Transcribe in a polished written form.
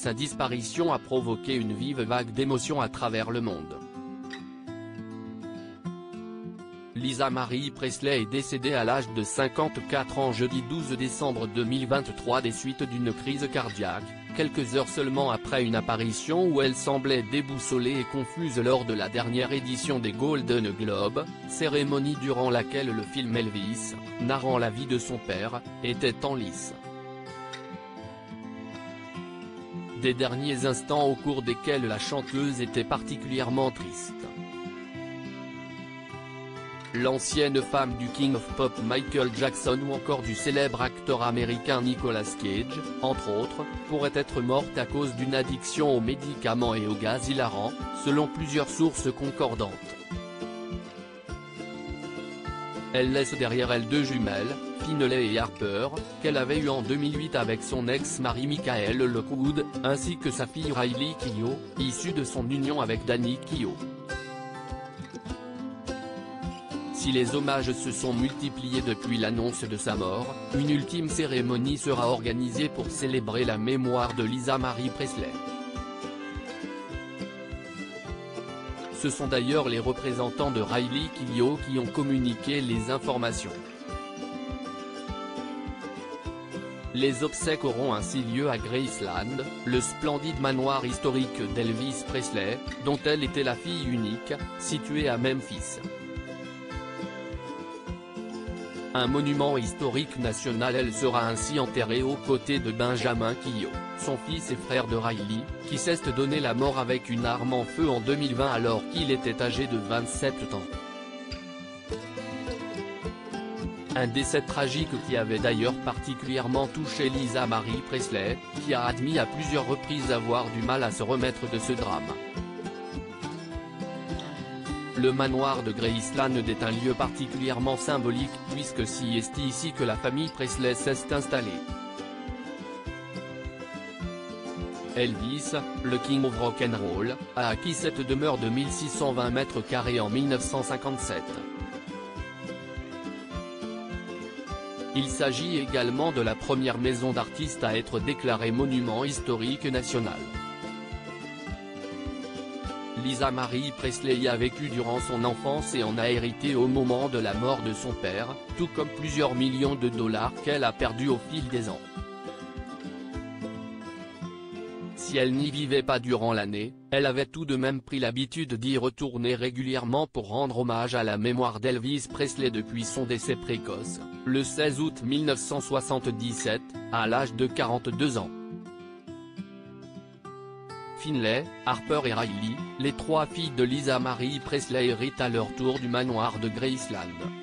sa disparition a provoqué une vive vague d'émotions à travers le monde. Lisa Marie Presley est décédée à l'âge de 54 ans jeudi 12 décembre 2023 des suites d'une crise cardiaque, quelques heures seulement après une apparition où elle semblait déboussolée et confuse lors de la dernière édition des Golden Globes, cérémonie durant laquelle le film Elvis, narrant la vie de son père, était en lice. Des derniers instants au cours desquels la chanteuse était particulièrement triste. L'ancienne femme du King of Pop Michael Jackson ou encore du célèbre acteur américain Nicolas Cage, entre autres, pourrait être morte à cause d'une addiction aux médicaments et aux gaz hilarants, selon plusieurs sources concordantes. Elle laisse derrière elle deux jumelles, Finlay et Harper, qu'elle avait eues en 2008 avec son ex-mari Michael Lockwood, ainsi que sa fille Riley Keough, issue de son union avec Danny Keough. Si les hommages se sont multipliés depuis l'annonce de sa mort, une ultime cérémonie sera organisée pour célébrer la mémoire de Lisa Marie Presley. Ce sont d'ailleurs les représentants de Riley Keough qui ont communiqué les informations. Les obsèques auront ainsi lieu à Graceland, le splendide manoir historique d'Elvis Presley, dont elle était la fille unique, situé à Memphis. Un monument historique national. Elle sera ainsi enterrée aux côtés de Benjamin Keough, son fils et frère de Riley, qui s'est donné la mort avec une arme en feu en 2020 alors qu'il était âgé de 27 ans. Un décès tragique qui avait d'ailleurs particulièrement touché Lisa Marie Presley, qui a admis à plusieurs reprises avoir du mal à se remettre de ce drame. Le manoir de Graceland est un lieu particulièrement symbolique puisque c'est ici que la famille Presley s'est installée. Elvis, le King of Rock'n'Roll, a acquis cette demeure de 1620 mètres carrés en 1957. Il s'agit également de la première maison d'artistes à être déclarée monument historique national. Lisa Marie Presley y a vécu durant son enfance et en a hérité au moment de la mort de son père, tout comme plusieurs millions de dollars qu'elle a perdus au fil des ans. Si elle n'y vivait pas durant l'année, elle avait tout de même pris l'habitude d'y retourner régulièrement pour rendre hommage à la mémoire d'Elvis Presley depuis son décès précoce, le 16 août 1977, à l'âge de 42 ans. Finlay, Harper et Riley, les trois filles de Lisa Marie Presley héritent à leur tour du manoir de Graceland.